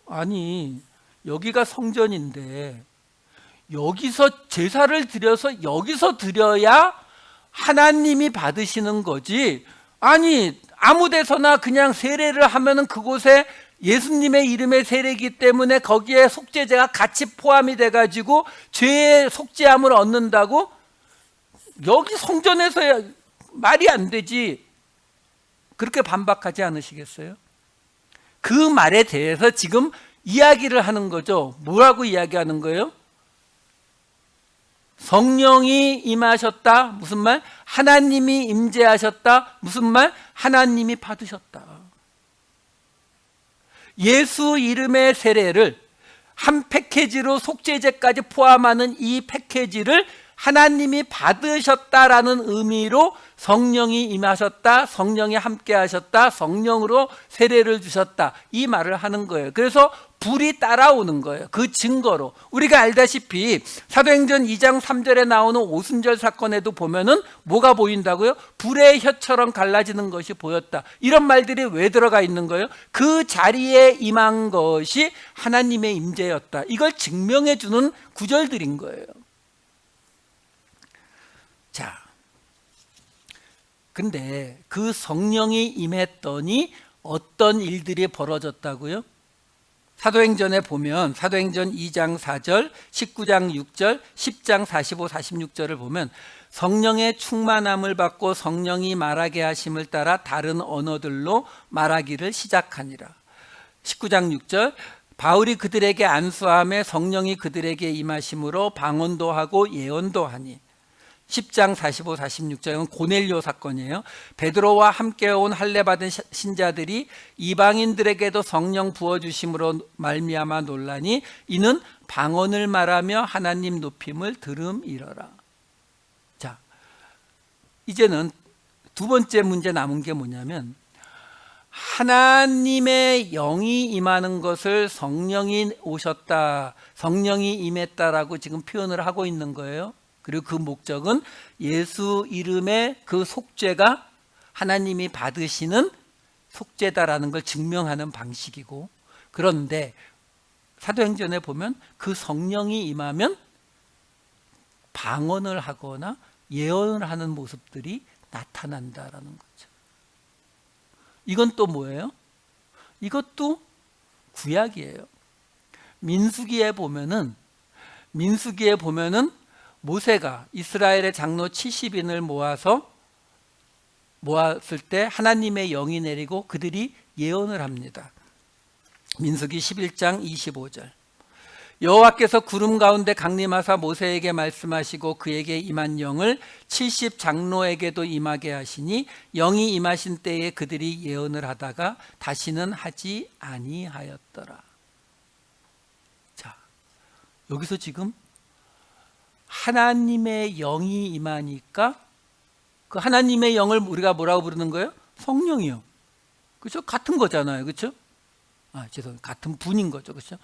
아니, 여기가 성전인데 여기서 제사를 드려서 여기서 드려야 하나님이 받으시는 거지. 아니, 아무 데서나 그냥 세례를 하면은 그곳에 예수님의 이름의 세례이기 때문에 거기에 속죄제가 같이 포함이 돼가지고 죄의 속죄함을 얻는다고? 여기 성전에서야 말이 안 되지. 그렇게 반박하지 않으시겠어요? 그 말에 대해서 지금 이야기를 하는 거죠. 뭐라고 이야기하는 거예요? 성령이 임하셨다. 무슨 말? 하나님이 임재하셨다. 무슨 말? 하나님이 받으셨다. 예수 이름의 세례를 한 패키지로 속죄제까지 포함하는 이 패키지를 하나님이 받으셨다라는 의미로 성령이 임하셨다, 성령이 함께 하셨다, 성령으로 세례를 주셨다, 이 말을 하는 거예요. 그래서 불이 따라오는 거예요. 그 증거로. 우리가 알다시피 사도행전 2장 3절에 나오는 오순절 사건에도 보면은 뭐가 보인다고요? 불의 혀처럼 갈라지는 것이 보였다. 이런 말들이 왜 들어가 있는 거예요? 그 자리에 임한 것이 하나님의 임재였다. 이걸 증명해 주는 구절들인 거예요. 자, 근데 그 성령이 임했더니 어떤 일들이 벌어졌다고요? 사도행전에 보면 사도행전 2장 4절, 19장 6절, 10장 45, 46절을 보면 성령의 충만함을 받고 성령이 말하게 하심을 따라 다른 언어들로 말하기를 시작하니라. 19장 6절, 바울이 그들에게 안수함에 성령이 그들에게 임하심으로 방언도 하고 예언도 하니. 10장 45, 46절은 고넬료 사건이에요. 베드로와 함께 온 할례받은 신자들이 이방인들에게도 성령 부어주심으로 말미암아 놀라니 이는 방언을 말하며 하나님 높임을 들음이러라. 자, 이제는 두 번째 문제 남은 게 뭐냐면 하나님의 영이 임하는 것을 성령이 오셨다, 성령이 임했다라고 지금 표현을 하고 있는 거예요. 그리고 그 목적은 예수 이름의 그 속죄가 하나님이 받으시는 속죄다라는 걸 증명하는 방식이고, 그런데 사도행전에 보면 그 성령이 임하면 방언을 하거나 예언을 하는 모습들이 나타난다라는 거죠. 이건 또 뭐예요? 이것도 구약이에요. 민수기에 보면은 모세가 이스라엘의 장로 70인을 모았을 때 하나님의 영이 내리고 그들이 예언을 합니다. 민수기 11장 25절. 여호와께서 구름 가운데 강림하사 모세에게 말씀하시고 그에게 임한 영을 70 장로에게도 임하게 하시니 영이 임하신 때에 그들이 예언을 하다가 다시는 하지 아니하였더라. 자, 여기서 지금 하나님의 영이 임하니까 그 하나님의 영을 우리가 뭐라고 부르는 거예요? 성령이요. 그렇죠? 같은 거잖아요. 그렇죠? 같은 분인 거죠. 그렇죠?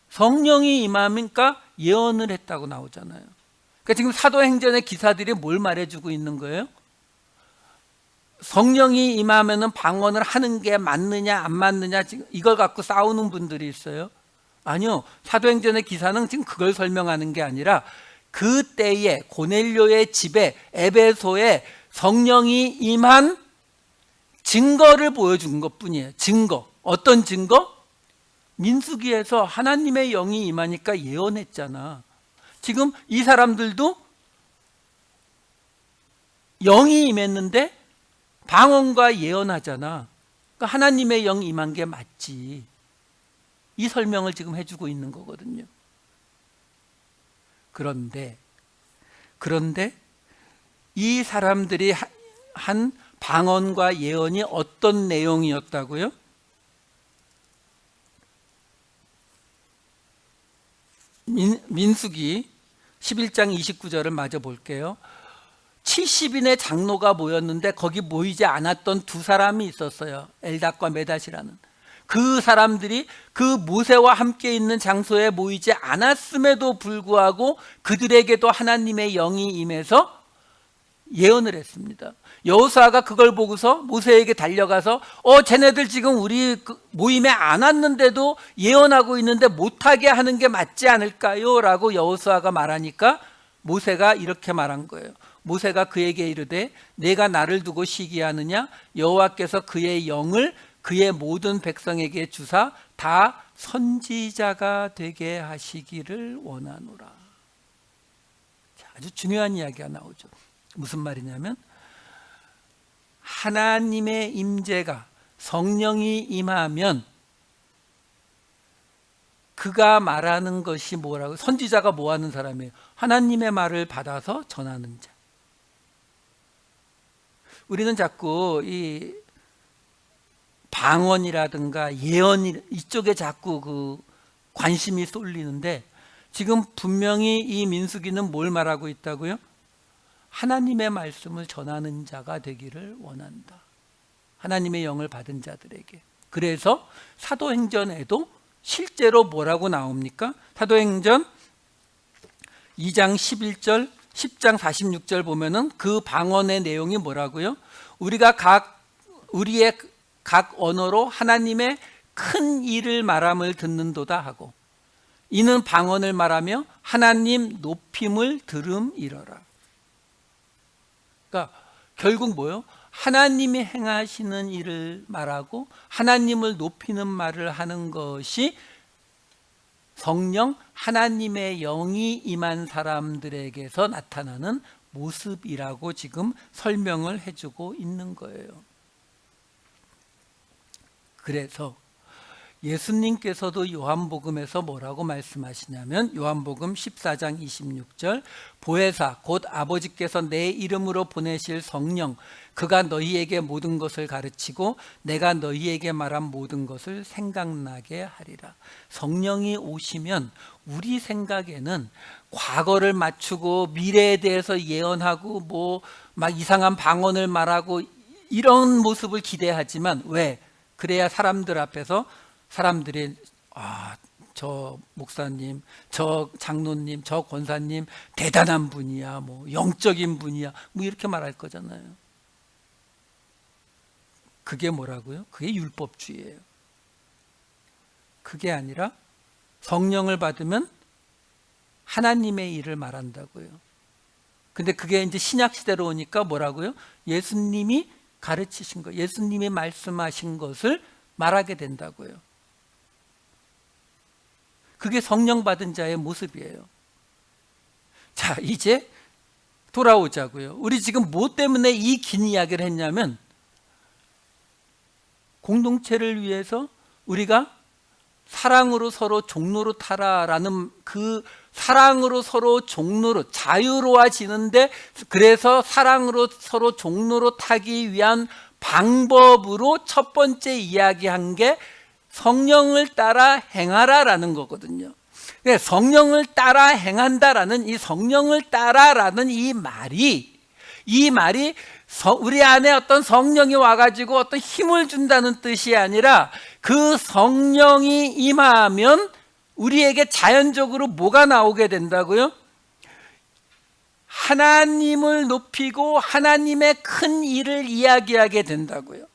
성령이 임하니까 예언을 했다고 나오잖아요. 그러니까 지금 사도행전의 기사들이 뭘 말해주고 있는 거예요? 성령이 임하면은 방언을 하는 게 맞느냐 안 맞느냐 지금 이걸 갖고 싸우는 분들이 있어요. 아니요. 사도행전의 기사는 지금 그걸 설명하는 게 아니라 그때에 고넬료의 집에 에베소에 성령이 임한 증거를 보여준 것뿐이에요. 증거. 어떤 증거? 민수기에서 하나님의 영이 임하니까 예언했잖아. 지금 이 사람들도 영이 임했는데 방언과 예언하잖아. 그러니까 하나님의 영이 임한 게 맞지. 이 설명을 지금 해주고 있는 거거든요. 그런데 이 사람들이 한 방언과 예언이 어떤 내용이었다고요? 민수기 11장 29절을 마저 볼게요. 70인의 장로가 모였는데 거기 모이지 않았던 두 사람이 있었어요. 엘닷과 메닷이라는. 그 사람들이 그 모세와 함께 있는 장소에 모이지 않았음에도 불구하고 그들에게도 하나님의 영이 임해서 예언을 했습니다. 여호수아가 그걸 보고서 모세에게 달려가서 쟤네들 지금 우리 모임에 안 왔는데도 예언하고 있는데 못하게 하는 게 맞지 않을까요? 라고 여호수아가 말하니까 모세가 이렇게 말한 거예요. 모세가 그에게 이르되 내가 나를 두고 시기하느냐? 여호와께서 그의 영을 그의 모든 백성에게 주사 다 선지자가 되게 하시기를 원하노라. 아주 중요한 이야기가 나오죠. 무슨 말이냐면 하나님의 임재가 성령이 임하면 그가 말하는 것이 뭐라고? 선지자가 뭐 하는 사람이에요? 하나님의 말을 받아서 전하는 자. 우리는 자꾸 이 방언이라든가 예언 이쪽에 자꾸 그 관심이 쏠리는데 지금 분명히 이 민수기는 뭘 말하고 있다고요? 하나님의 말씀을 전하는 자가 되기를 원한다. 하나님의 영을 받은 자들에게. 그래서 사도행전에도 실제로 뭐라고 나옵니까? 사도행전 2장 11절 10장 46절 보면은 그 방언의 내용이 뭐라고요? 우리가 우리의 각 언어로 하나님의 큰 일을 말함을 듣는도다 하고 이는 방언을 말하며 하나님 높임을 들음이러라. 그러니까 결국 뭐예요? 하나님이 행하시는 일을 말하고 하나님을 높이는 말을 하는 것이 성령 하나님의 영이 임한 사람들에게서 나타나는 모습이라고 지금 설명을 해주고 있는 거예요. 그래서 예수님께서도 요한복음에서 뭐라고 말씀하시냐면 요한복음 14장 26절 보혜사 곧 아버지께서 내 이름으로 보내실 성령 그가 너희에게 모든 것을 가르치고 내가 너희에게 말한 모든 것을 생각나게 하리라. 성령이 오시면 우리 생각에는 과거를 맞추고 미래에 대해서 예언하고 뭐 막 이상한 방언을 말하고 이런 모습을 기대하지만 왜? 그래야 사람들 앞에서 사람들이 저 목사님, 저 장로님, 저 권사님 대단한 분이야, 뭐 영적인 분이야, 뭐 이렇게 말할 거잖아요. 그게 뭐라고요? 그게 율법주의예요. 그게 아니라 성령을 받으면 하나님의 일을 말한다고요. 근데 그게 이제 신약 시대로 오니까 뭐라고요? 예수님이 가르치신 것, 예수님이 말씀하신 것을 말하게 된다고요. 그게 성령 받은 자의 모습이에요. 자, 이제 돌아오자고요. 우리 지금 뭐 때문에 이 긴 이야기를 했냐면 공동체를 위해서 우리가 사랑으로 서로 종로로 타라라는 그 사랑으로 서로 종로로 자유로워지는데 그래서 사랑으로 서로 종로로 타기 위한 방법으로 첫 번째 이야기한 게 성령을 따라 행하라라는 거거든요. 성령을 따라 행한다라는 이 성령을 따라라는 이 말이 우리 안에 어떤 성령이 와가지고 어떤 힘을 준다는 뜻이 아니라 그 성령이 임하면 우리에게 자연적으로 뭐가 나오게 된다고요? 하나님을 높이고 하나님의 큰 일을 이야기하게 된다고요.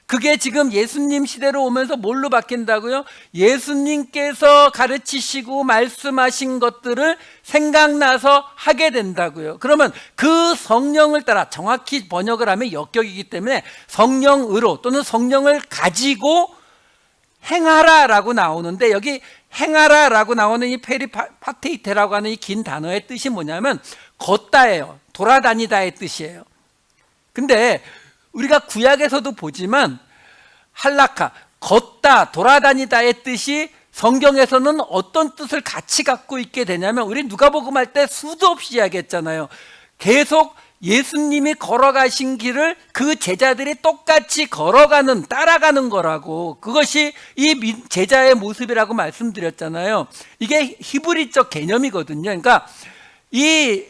그게 지금 예수님 시대로 오면서 뭘로 바뀐다고요? 예수님께서 가르치시고 말씀하신 것들을 생각나서 하게 된다고요. 그러면 그 성령을 따라 정확히 번역을 하면 역격이기 때문에 성령으로 또는 성령을 가지고 행하라라고 나오는데 여기 행하라라고 나오는 이 페리파테이테라고 하는 이 긴 단어의 뜻이 뭐냐면 걷다예요. 돌아다니다의 뜻이에요. 근데 우리가 구약에서도 보지만 할라카, 걷다, 돌아다니다의 뜻이 성경에서는 어떤 뜻을 같이 갖고 있게 되냐면 우리 누가복음 할 때 수도 없이 이야기했잖아요. 계속 예수님이 걸어가신 길을 그 제자들이 똑같이 걸어가는 따라가는 거라고 그것이 이 제자의 모습이라고 말씀드렸잖아요. 이게 히브리적 개념이거든요. 그러니까 이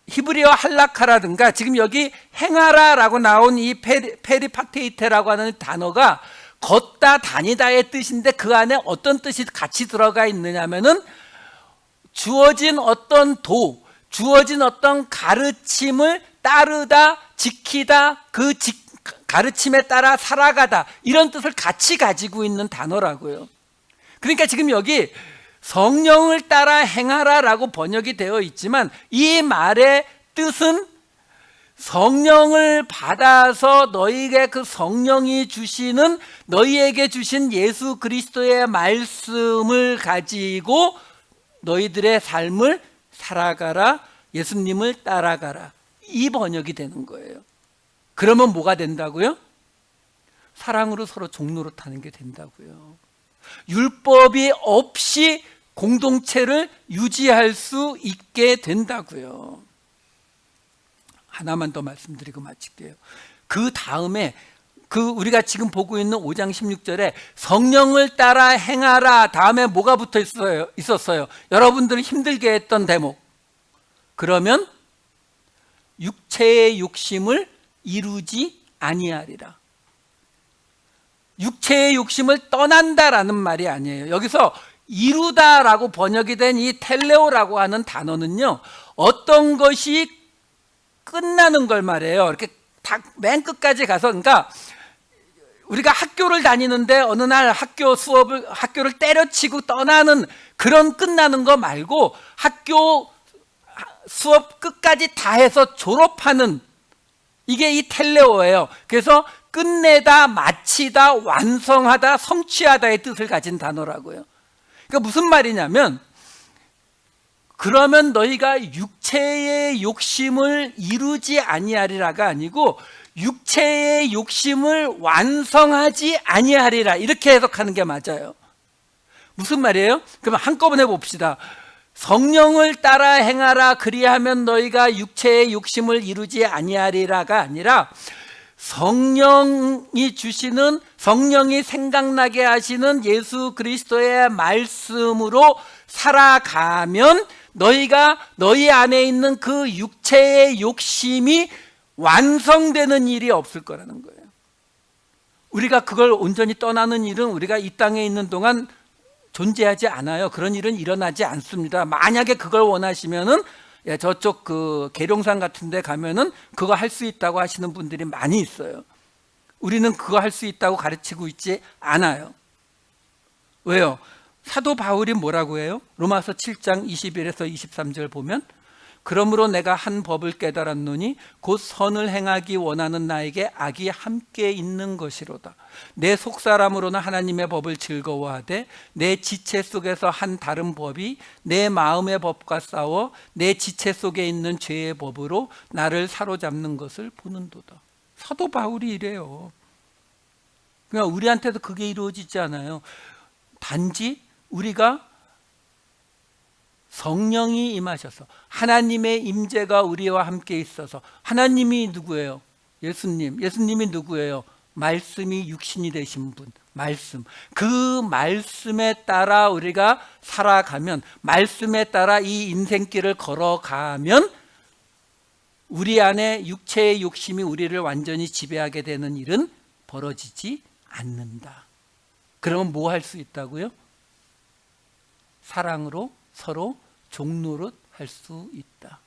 히브리어 할라카라든가 지금 여기 행하라라고 나온 이 페리파테이테라고 하는 단어가 걷다 다니다의 뜻인데 그 안에 어떤 뜻이 같이 들어가 있느냐면은 주어진 어떤 주어진 어떤 가르침을 따르다, 지키다, 그 가르침에 따라 살아가다, 이런 뜻을 같이 가지고 있는 단어라고요. 그러니까 지금 여기 성령을 따라 행하라라고 번역이 되어 있지만 이 말의 뜻은 성령을 받아서 너희에게 그 성령이 주시는, 너희에게 주신 예수 그리스도의 말씀을 가지고 너희들의 삶을 살아가라, 예수님을 따라가라, 이 번역이 되는 거예요. 그러면 뭐가 된다고요? 사랑으로 서로 종노릇하는 게 된다고요. 율법이 없이 공동체를 유지할 수 있게 된다고요. 하나만 더 말씀드리고 마칠게요. 그 다음에 우리가 지금 보고 있는 5장 16절에 성령을 따라 행하라 다음에 뭐가 붙어 있었어요? 여러분들을 힘들게 했던 대목. 그러면 육체의 욕심을 이루지 아니하리라. 육체의 욕심을 떠난다라는 말이 아니에요. 여기서 이루다라고 번역이 된 이 텔레오라고 하는 단어는요, 어떤 것이 끝나는 걸 말해요. 이렇게 맨 끝까지 가서, 그러니까 우리가 학교를 다니는데 어느 날 학교를 때려치고 떠나는 그런 끝나는 거 말고 학교 수업 끝까지 다 해서 졸업하는, 이게 이 텔레오예요. 그래서 끝내다, 마치다, 완성하다, 성취하다의 뜻을 가진 단어라고요. 그러니까 무슨 말이냐면, 그러면 너희가 육체의 욕심을 이루지 아니하리라가 아니고 육체의 욕심을 완성하지 아니하리라, 이렇게 해석하는 게 맞아요. 무슨 말이에요? 그럼 한꺼번에 봅시다. 성령을 따라 행하라 그리하면 너희가 육체의 욕심을 이루지 아니하리라가 아니라 성령이 주시는, 성령이 생각나게 하시는 예수 그리스도의 말씀으로 살아가면 너희가 너희 안에 있는 그 육체의 욕심이 완성되는 일이 없을 거라는 거예요. 우리가 그걸 온전히 떠나는 일은 우리가 이 땅에 있는 동안 존재하지 않아요. 그런 일은 일어나지 않습니다. 만약에 그걸 원하시면은 저쪽 그 계룡산 같은 데 가면은 그거 할 수 있다고 하시는 분들이 많이 있어요. 우리는 그거 할 수 있다고 가르치고 있지 않아요. 왜요? 사도 바울이 뭐라고 해요? 로마서 7장 21에서 23절 보면, 그러므로 내가 한 법을 깨달았노니 곧 선을 행하기 원하는 나에게 악이 함께 있는 것이로다. 내 속사람으로는 하나님의 법을 즐거워하되 내 지체 속에서 한 다른 법이 내 마음의 법과 싸워 내 지체 속에 있는 죄의 법으로 나를 사로잡는 것을 보는도다. 사도 바울이 이래요. 그러니까 우리한테도 그게 이루어지지 않아요. 단지 우리가 성령이 임하셔서 하나님의 임재가 우리와 함께 있어서, 하나님이 누구예요? 예수님. 예수님이 누구예요? 말씀이 육신이 되신 분, 말씀. 그 말씀에 따라 우리가 살아가면, 말씀에 따라 이 인생길을 걸어가면 우리 안에 육체의 욕심이 우리를 완전히 지배하게 되는 일은 벌어지지 않는다. 그러면 뭐 할 수 있다고요? 사랑으로 서로 종노릇 할 수 있다.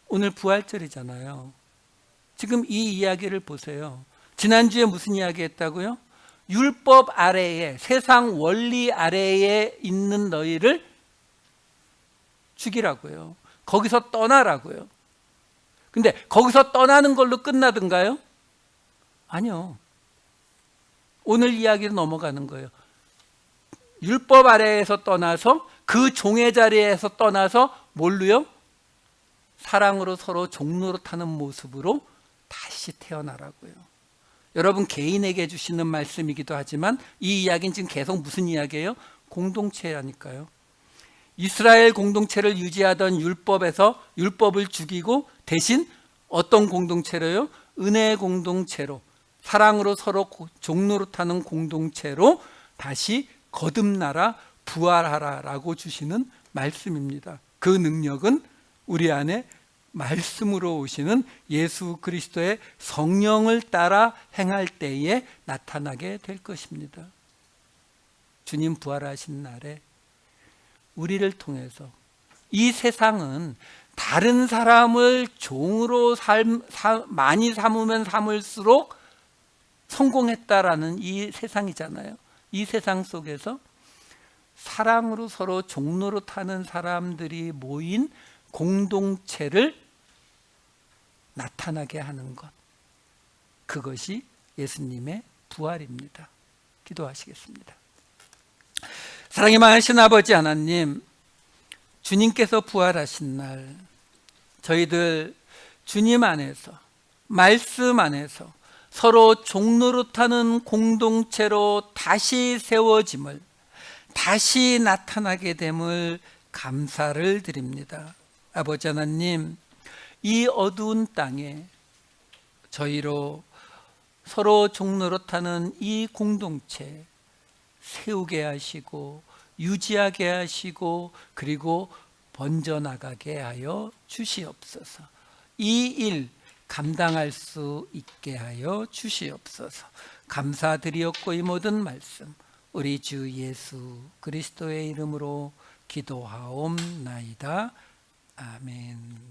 오늘 부활절이잖아요. 지금 이 이야기를 보세요. 지난주에 무슨 이야기 했다고요? 율법 아래에, 세상 원리 아래에 있는 너희를 죽이라고요. 거기서 떠나라고요. 근데 거기서 떠나는 걸로 끝나든가요? 아니요. 오늘 이야기로 넘어가는 거예요. 율법 아래에서 떠나서, 그 종의 자리에서 떠나서 뭘로요? 사랑으로 서로 종노릇하는 모습으로 다시 태어나라고요. 여러분 개인에게 주시는 말씀이기도 하지만 이 이야기는 지금 계속 무슨 이야기예요? 공동체라니까요. 이스라엘 공동체를 유지하던 율법에서 율법을 죽이고 대신 어떤 공동체로요? 은혜의 공동체로, 사랑으로 서로 종노릇하는 공동체로 다시 거듭나라, 부활하라 라고 주시는 말씀입니다. 그 능력은 우리 안에 말씀으로 오시는 예수 그리스도의 성령을 따라 행할 때에 나타나게 될 것입니다. 주님 부활하신 날에 우리를 통해서 이 세상은 다른 사람을 종으로 많이 삼으면 삼을수록 성공했다라는 이 세상이잖아요. 이 세상 속에서 사랑으로 서로 종로로 타는 사람들이 모인 공동체를 나타나게 하는 것, 그것이 예수님의 부활입니다. 기도하시겠습니다. 사랑이 많으신 아버지 하나님, 주님께서 부활하신 날 저희들 주님 안에서, 말씀 안에서 서로 종노릇하는 공동체로 다시 세워짐을, 다시 나타나게 됨을 감사를 드립니다. 아버지 하나님, 이 어두운 땅에 저희로 서로 종노릇하는 이 공동체 세우게 하시고 유지하게 하시고 그리고 번져나가게 하여 주시옵소서. 이 일 감당할 수 있게 하여 주시옵소서. 감사드리옵고 이 모든 말씀 우리 주 예수 그리스도의 이름으로 기도하옵나이다. 아멘.